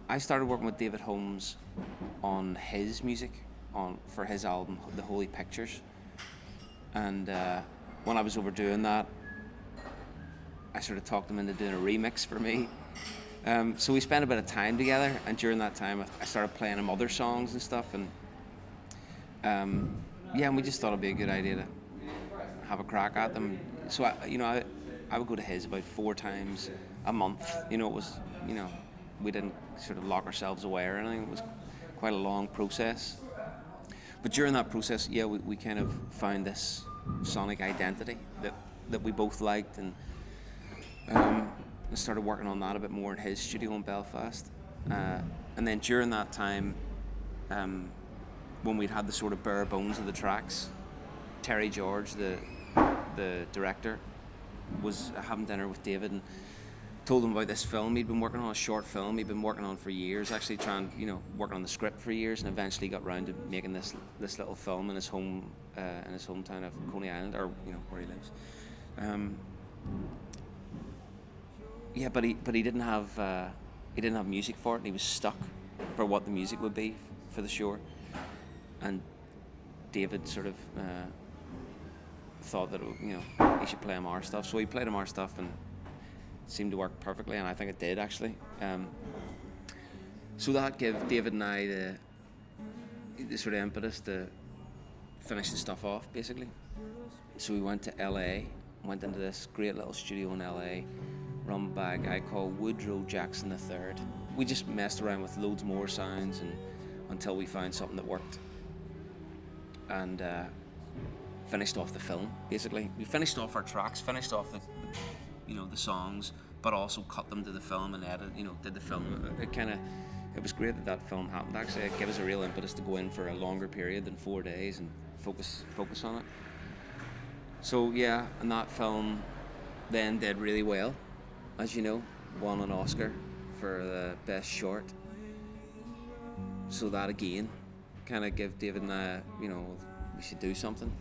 I started working with David Holmes on his music, for his album, The Holy Pictures. And when I was over doing that, I sort of talked him into doing a remix for me. So we spent a bit of time together, and during that time, I started playing him other songs and stuff. And and we just thought it'd be a good idea to have a crack at them. So I would go to his about 4 times a month. It was, we didn't sort of lock ourselves away or anything. It was quite a long process. But during that process, we kind of found this sonic identity that we both liked, and started working on that a bit more in his studio in Belfast. And then during that time, when we'd had the sort of bare bones of the tracks, Terry George, the director, was having dinner with David and told him about this film he'd been working on, a short film he'd been working on for years, actually working on the script for years, and eventually got round to making this little film in his hometown of Coney Island, or where he lives. But he didn't have music for it, and he was stuck for what the music would be for the short. And David sort of thought that he should play him our stuff, so he played him our stuff, and it seemed to work perfectly, and I think it did actually. So that gave David and I the sort of impetus to finish the stuff off, basically. So we went to LA, went into this great little studio in LA, run by a guy called Woodrow Jackson III. We just messed around with loads more sounds until we found something that worked, and finished off the film. Basically, we finished off our tracks, finished off the songs, but also cut them to the film and did the film. It was great that film happened. Actually, it gave us a real impetus to go in for a longer period than 4 days and focus on it. So and that film then did really well, as you know, won an Oscar for the best short. So that again kind of gave David and I, we should do something.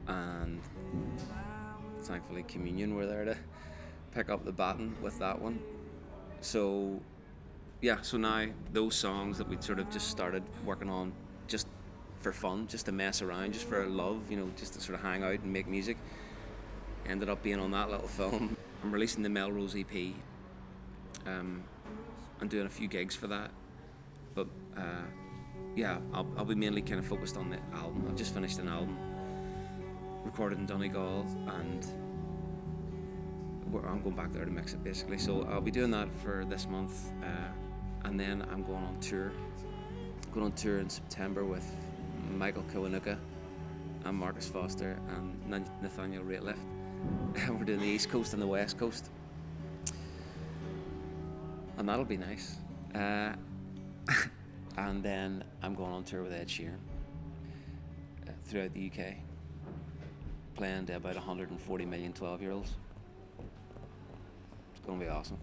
And thankfully Communion were there to pick up the baton with that one. So now those songs that we'd sort of just started working on just for fun, just to mess around, just for love, just to sort of hang out and make music, ended up being on that little film. I'm releasing the Melrose EP. I'm doing a few gigs for that, but I'll be mainly kind of focused on the album. I've just finished an album recorded in Donegal, and I'm going back there to mix it, basically. So I'll be doing that for this month, and then I'm going on tour. Going on tour in September with Michael Kiwanuka and Marcus Foster and Nathaniel Rateliff. We're doing the East Coast and the West Coast, and that'll be nice. And then I'm going on tour with Ed Sheeran throughout the UK, playing to about 140 million 12-year-olds. It's going to be awesome.